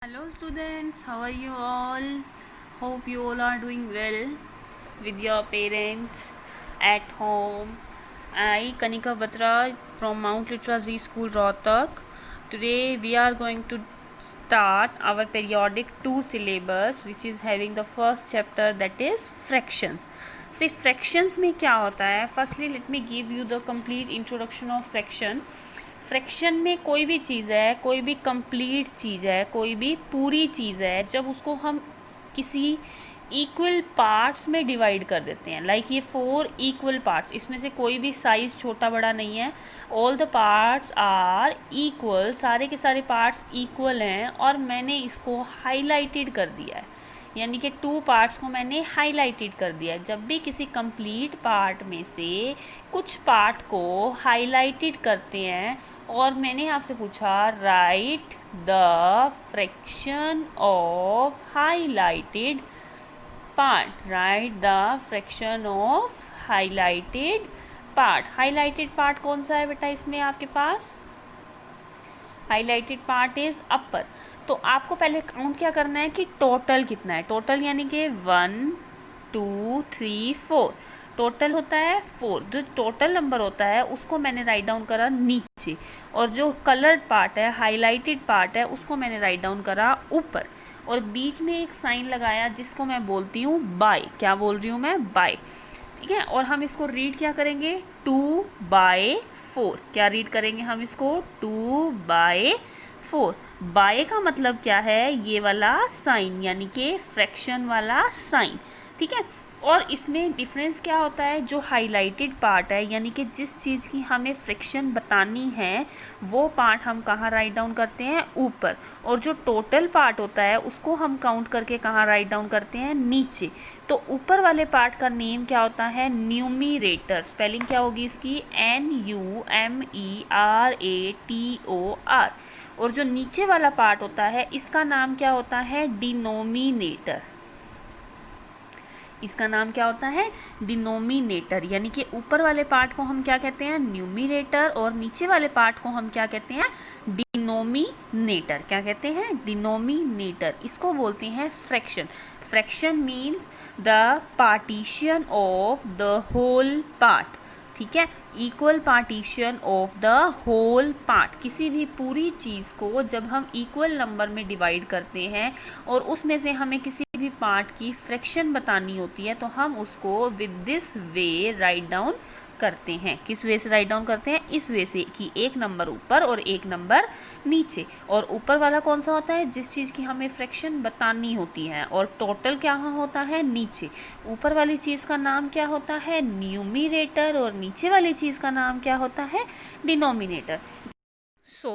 Hello students, how are you all? Hope you all are doing well with your parents at home. I, Kanika Batra from Mount Literacy School, Rohtak. Today we are going to start our periodic 2 syllabus, which is having the first chapter, that is fractions. See, fractions में क्या होता है? Firstly, let me give you the complete introduction of fraction. Fraction में कोई भी चीज़ है, कोई भी कंप्लीट चीज़ है, कोई भी पूरी चीज़ है, जब उसको हम किसी इक्वल पार्ट्स में डिवाइड कर देते हैं, लाइक ये 4 इक्वल पार्ट्स, इसमें से कोई भी साइज़ छोटा बड़ा नहीं है, all the parts are equal, सारे के सारे पार्ट्स इक्वल हैं, और मैंने इसको हाईलाइटेड कर दिया है, यानी कि 2 पार्ट्स को मैंने हाईलाइटेड कर दिया है। जब भी किसी कंप्लीट पार्ट में से कुछ पार्ट को हाईलाइटेड करते हैं, और मैंने आपसे पूछा right the fraction of highlighted part, right the fraction of highlighted part. Highlighted part कौन सा है बेटा इसमें आपके पास? Highlighted part is upper. तो आपको पहले काउंट क्या करना है कि टोटल कितना है। टोटल यानी कि 1 2 3 4, टोटल होता है 4। जो टोटल नंबर होता है उसको मैंने राइट डाउन करा नीचे, और जो कलर्ड पार्ट है, हाईलाइटेड पार्ट है, उसको मैंने राइट डाउन करा ऊपर, और बीच में एक साइन लगाया जिसको मैं बोलती हूँ बाय। क्या बोल रही हूँ मैं? बाय। ठीक है, और हम इसको रीड क्या करेंगे? 2/4। क्या रीड करेंगे हम इसको? 2/4। बाय का मतलब क्या है? ये वाला साइन, यानी कि फ्रैक्शन वाला साइन। ठीक है, और इसमें डिफरेंस क्या होता है? जो हाईलाइटेड पार्ट है, यानी कि जिस चीज़ की हमें फ्रैक्शन बतानी है, वो पार्ट हम कहाँ राइट डाउन करते हैं? ऊपर। और जो टोटल पार्ट होता है उसको हम काउंट करके कहाँ राइट डाउन करते हैं? नीचे। तो ऊपर वाले पार्ट का नेम क्या होता है? न्यूमिरेटर। स्पेलिंग क्या होगी इसकी? NUMERATOR। और जो नीचे वाला पार्ट होता है इसका नाम क्या होता है? डिनोमिनेटर। इसका नाम क्या होता है? डिनोमिनेटर। यानी कि ऊपर वाले पार्ट को हम क्या कहते हैं? न्यूमिरेटर, और नीचे वाले पार्ट को हम क्या कहते हैं? डिनोमिनेटर। क्या कहते हैं? डिनोमिनेटर। इसको बोलते हैं fraction. Fraction means the partition of the whole part. ठीक है, equal partition of the whole part. किसी भी पूरी चीज़ को जब हम इक्वल नंबर में डिवाइड करते हैं और उसमें से हमें किसी भी पार्ट की फ्रैक्शन बतानी होती है, तो हम उसको with this way write down करते हैं। किस वे से राइट डाउन करते हैं? इस वे से कि एक नंबर ऊपर और एक नंबर नीचे। और ऊपर वाला कौन सा होता है? जिस चीज़ की हमें फ्रैक्शन बतानी होती है, और टोटल क्या होता है? नीचे। ऊपर वाली चीज़ का नाम क्या होता है? न्यूमिरेटर, और नीचे वाली चीज़ का नाम क्या होता है? Denominator. So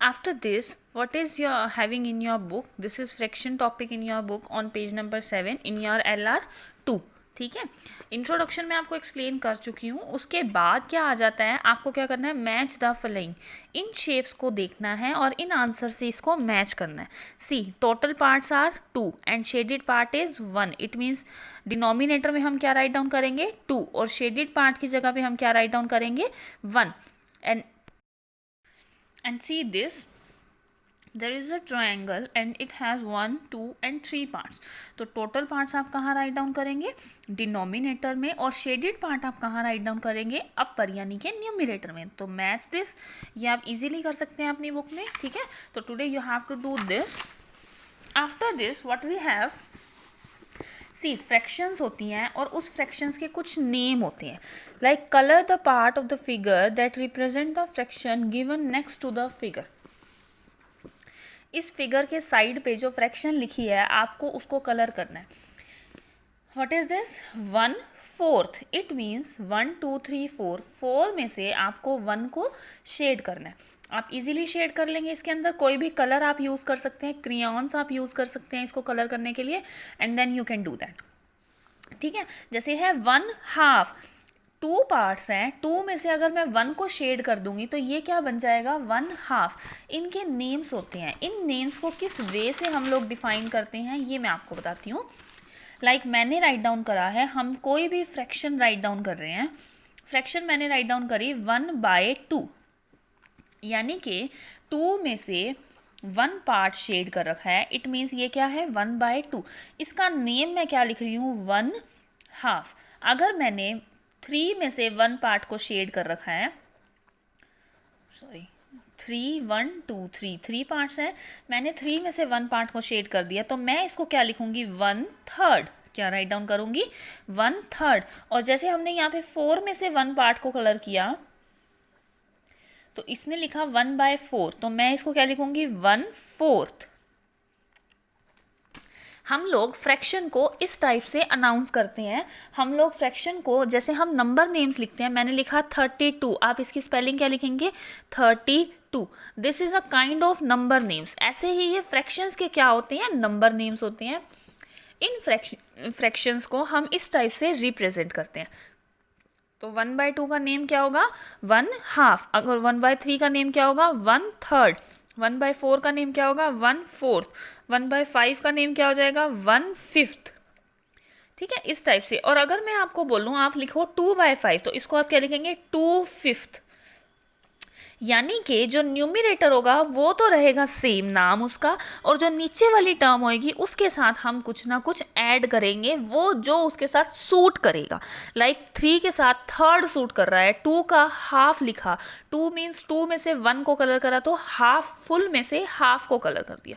after this, what is your having in your book? This is fraction topic in your book on page number 7 in your LR2. ठीक है, इंट्रोडक्शन में आपको एक्सप्लेन कर चुकी हूँ। उसके बाद क्या आ जाता है? आपको क्या करना है? Match the following. In shapes को देखना है और इन आंसर से इसको मैच करना है। See, total parts are 2 and shaded part is 1। It means denominator में हम क्या राइट डाउन करेंगे? 2, और शेडेड पार्ट की जगह पे हम क्या राइट डाउन करेंगे? 1। and see this, there is a triangle and it has 1 2 and 3 parts. तो टोटल पार्ट्स आप कहाँ राइट डाउन करेंगे? डिनोमिनेटर में। और शेडेड पार्ट आप कहाँ राइट डाउन करेंगे? अपर, यानी कि न्यूमिरेटर में। तो मैच दिस, ये आप इजीली कर सकते हैं अपनी बुक में। ठीक है, तो today you have to do this. After this what we have, see, fractions होती हैं और उस फ्रैक्शंस के कुछ नेम होते हैं, like colour the part of the figure that represent the fraction given next to the figure. इस figure के साइड पे जो फ्रैक्शन लिखी है आपको उसको कलर करना है। What is this? 1/4। It means 1 2 3 4, 4 में से आपको 1 को शेड करना है। आप इजीली शेड कर लेंगे। इसके अंदर कोई भी कलर आप यूज़ कर सकते हैं, क्रियॉन्स आप यूज़ कर सकते हैं इसको कलर करने के लिए, and then you can do that. ठीक है, जैसे है 1/2, 2 पार्ट्स हैं, 2 में से अगर मैं 1 को शेड कर दूंगी तो ये क्या बन जाएगा? 1/2। इनके नेम्स होते हैं। इन नेम्स को किस वे से हम लोग डिफाइन करते हैं ये मैं आपको बताती हूँ। लाइक मैंने राइट डाउन करा है, हम कोई भी फ्रैक्शन राइट डाउन कर रहे हैं। फ्रैक्शन मैंने राइट डाउन करी 1/2, यानी कि 2 में से वन पार्ट शेड कर रखा है, इट मीन्स ये क्या है 1/2। इसका नेम मैं क्या लिख रही हूँ 1/2। अगर मैंने 3 में से 1 पार्ट को शेड कर रखा है, सॉरी 3 1 2 3 पार्ट्स हैं, मैंने 3 में से 1 पार्ट को शेड कर दिया, तो मैं इसको क्या लिखूंगी 1/3। क्या राइट डाउन करूंगी 1/3। और जैसे हमने यहाँ पे 4 में से 1 पार्ट को कलर किया तो इसमें लिखा 1/4, तो मैं इसको क्या लिखूंगी 1/4। हम लोग फ्रैक्शन को इस टाइप से अनाउंस करते हैं। हम लोग फ्रैक्शन को जैसे हम नंबर नेम्स लिखते हैं, मैंने लिखा 32, आप इसकी स्पेलिंग क्या लिखेंगे 32। This is a kind of number names. ऐसे ही ये फ्रैक्शंस के क्या होते हैं नंबर नेम्स होते हैं। इन फ्रैक्शंस को हम इस टाइप से रिप्रेजेंट करते हैं। तो 1/2 का नेम क्या होगा 1/2। अगर 1/3 का नेम क्या होगा 1/3। 1/4 का नेम क्या होगा 1/4। 1/5 का नेम क्या हो जाएगा 1/5। ठीक है, इस टाइप से। और अगर मैं आपको बोलूँ आप लिखो 2/5, तो इसको आप क्या लिखेंगे 2/5। यानी कि जो न्यूमरेटर होगा वो तो रहेगा सेम नाम उसका, और जो नीचे वाली टर्म होएगी उसके साथ हम कुछ ना कुछ ऐड करेंगे, वो जो उसके साथ सूट करेगा। लाइक 3 के साथ 3rd सूट कर रहा है, 2 का हाफ लिखा, 2 मीन्स 2 में से 1 को कलर करा, तो हाफ फुल में से हाफ को कलर कर दिया।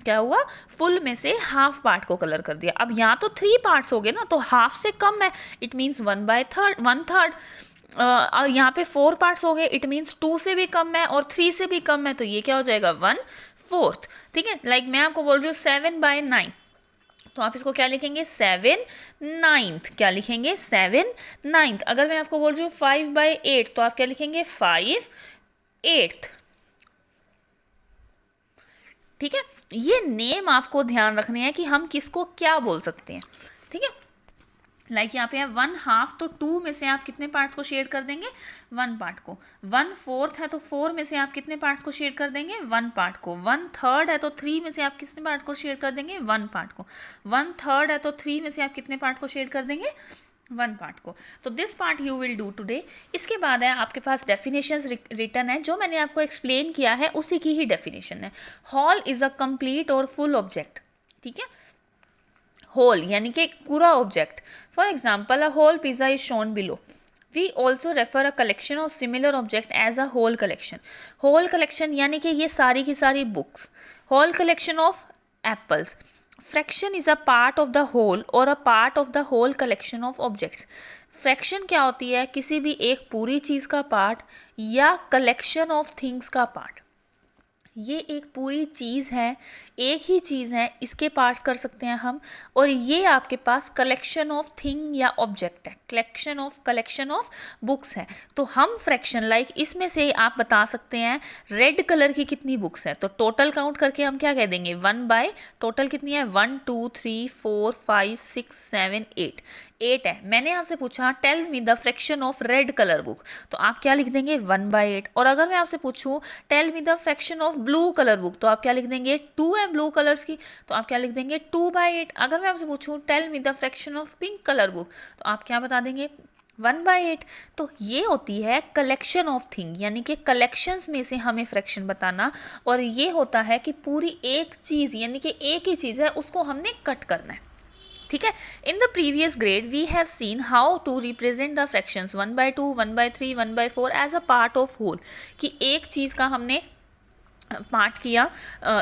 क्या हुआ फुल में से हाफ पार्ट को कलर कर दिया। अब यहाँ तो 3 पार्ट्स हो गए ना, तो हाफ से कम है, इट मीन्स 1/3। यहाँ पे 4 पार्ट्स हो गए, इट मीन्स 2 से भी कम है और 3 से भी कम है, तो ये क्या हो जाएगा 1/4। ठीक है, लाइक मैं आपको बोल रही हूँ 7/9, तो आप इसको क्या लिखेंगे 7/9। क्या लिखेंगे 7/9। अगर मैं आपको बोल रही हूँ 5/8, तो आप क्या लिखेंगे 5/8। ठीक है, ये नेम आपको ध्यान रखने हैं कि हम किसको क्या बोल सकते हैं। ठीक है, लाइक यहाँ पे है 1/2, तो 2 में से आप कितने पार्ट्स को शेड कर देंगे 1 पार्ट को। 1/4 है तो 4 में से आप कितने पार्ट्स को शेड कर देंगे 1 पार्ट को। 1/3 है तो 3 में से आप कितने पार्ट को शेड कर देंगे 1 पार्ट को। 1/3 है तो 3 में से आप कितने पार्ट को शेड कर देंगे 1 पार्ट को। तो this part you will do today. इसके बाद है आपके पास डेफिनेशंस रिटर्न है, जो मैंने आपको एक्सप्लेन किया है उसी की ही डेफिनेशन है। हॉल इज अ कंप्लीट और फुल ऑब्जेक्ट। ठीक है, होल यानी कि पूरा object. For example a whole pizza is shown below. We also refer a collection of similar object as a whole collection. Whole collection यानी कि ये सारी की सारी books. Whole collection of apples. Fraction is a part of the whole और a part of the whole collection of objects. Fraction क्या होती है किसी भी एक पूरी चीज़ का पार्ट या कलेक्शन ऑफ थिंग्स का पार्ट। ये एक पूरी चीज़ है, एक ही चीज़ है, इसके पार्ट्स कर सकते हैं हम। और ये आपके पास कलेक्शन ऑफ थिंग या ऑब्जेक्ट है, कलेक्शन ऑफ बुक्स है। तो हम फ्रैक्शन लाइक इसमें से आप बता सकते हैं रेड कलर की कितनी बुक्स है, तो टोटल काउंट करके हम क्या कह देंगे 1 टोटल कितनी है 1 2 3 4 5 6 7 8 है। मैंने आपसे पूछा tell me the fraction of red colour book, तो आप क्या लिख देंगे 1/8। और अगर मैं आपसे पूछूं tell me the fraction of blue colour book, तो आप क्या लिख देंगे 2 है ब्लू कलर्स की, तो आप क्या लिख देंगे 2/8। अगर मैं आपसे पूछूं tell me the fraction of pink colour book, तो आप क्या बता देंगे 1/8। तो ये होती है कलेक्शन ऑफ थिंग, यानी कि कलेक्शंस में से हमें फ्रैक्शन बताना। और ये होता है कि पूरी एक चीज़ यानी कि एक ही चीज़ है उसको हमने कट करना है। ठीक है, in the previous grade we have seen how to represent the fractions 1/2 1/3 1/4 as a part of whole. कि एक चीज़ का हमने पार्ट किया,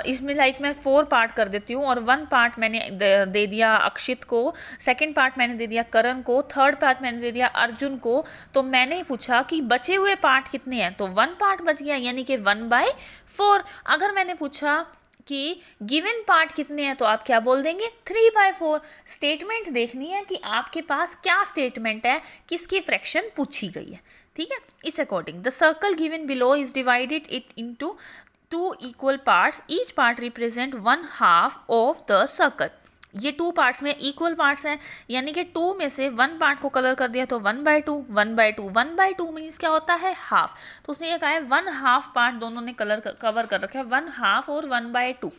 इसमें लाइक मैं 4 पार्ट कर देती हूँ, और 1 पार्ट मैंने दे दिया अक्षित को, 2nd पार्ट मैंने दे दिया करण को, 3rd पार्ट मैंने दे दिया अर्जुन को। तो मैंने पूछा कि बचे हुए पार्ट कितने हैं, तो 1 पार्ट बच गया यानी कि 1/4। अगर मैंने पूछा कि गिवन पार्ट कितने हैं, तो आप क्या बोल देंगे 3/4। स्टेटमेंट देखनी है कि आपके पास क्या स्टेटमेंट है, किसकी फ्रैक्शन पूछी गई है। ठीक है, इस according the circle given below is divided it into 2 equal parts, each part represent 1/2 of the circle. ये 2 पार्ट्स में इक्वल पार्ट्स हैं, यानी कि 2 में से 1 पार्ट को कलर कर दिया तो 1/2 1/2 1/2 मीन्स क्या होता है हाफ। तो उसने ये कहा है 1/2 पार्ट दोनों ने कवर कर रखा है, 1/2 और 1/2।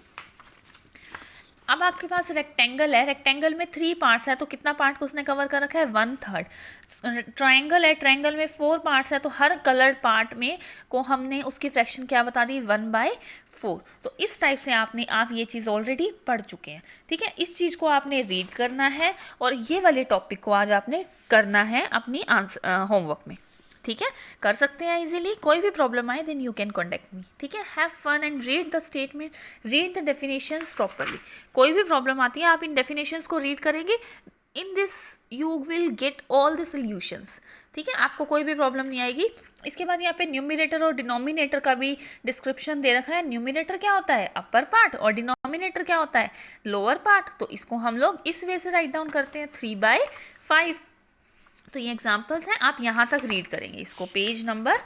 अब आपके पास रेक्टेंगल है, रेक्टेंगल में 3 पार्ट्स है, तो कितना पार्ट को उसने कवर कर रखा है, 1/3। ट्रायंगल है, ट्रायंगल में 4 पार्ट्स है, तो हर कलर्ड पार्ट में को हमने उसकी फ्रैक्शन क्या बता दी, 1/4। तो इस टाइप से आप ये चीज़ ऑलरेडी पढ़ चुके हैं, ठीक है। इस चीज़ को आपने रीड करना है और ये वाले टॉपिक को आज आपने करना है अपनी होमवर्क में, ठीक है। कर सकते हैं इजीली, कोई भी प्रॉब्लम आए then you can contact me, ठीक है। Have fun and read the statement, read the definitions properly. कोई भी प्रॉब्लम आती है आप इन डेफिनेशंस को रीड करेंगे, in this you will get all the solutions, ठीक है। आपको कोई भी प्रॉब्लम नहीं आएगी। इसके बाद यहाँ पे न्यूमिनेटर और डिनोमिनेटर का भी डिस्क्रिप्शन दे रखा है। न्यूमिनेटर क्या होता है, अपर पार्ट, और डिनोमिनेटर क्या होता है, लोअर पार्ट। तो इसको हम लोग इस वे से राइट डाउन करते हैं, 3/5। तो ये एग्जाम्पल्स हैं, आप यहाँ तक रीड करेंगे इसको, पेज नंबर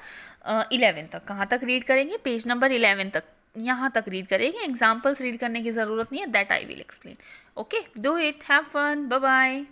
11 तक। कहाँ तक रीड करेंगे, पेज नंबर 11 तक, यहाँ तक रीड करेंगे। एग्जाम्पल्स रीड करने की ज़रूरत नहीं है, that I will explain. Okay, do it, have fun, bye bye.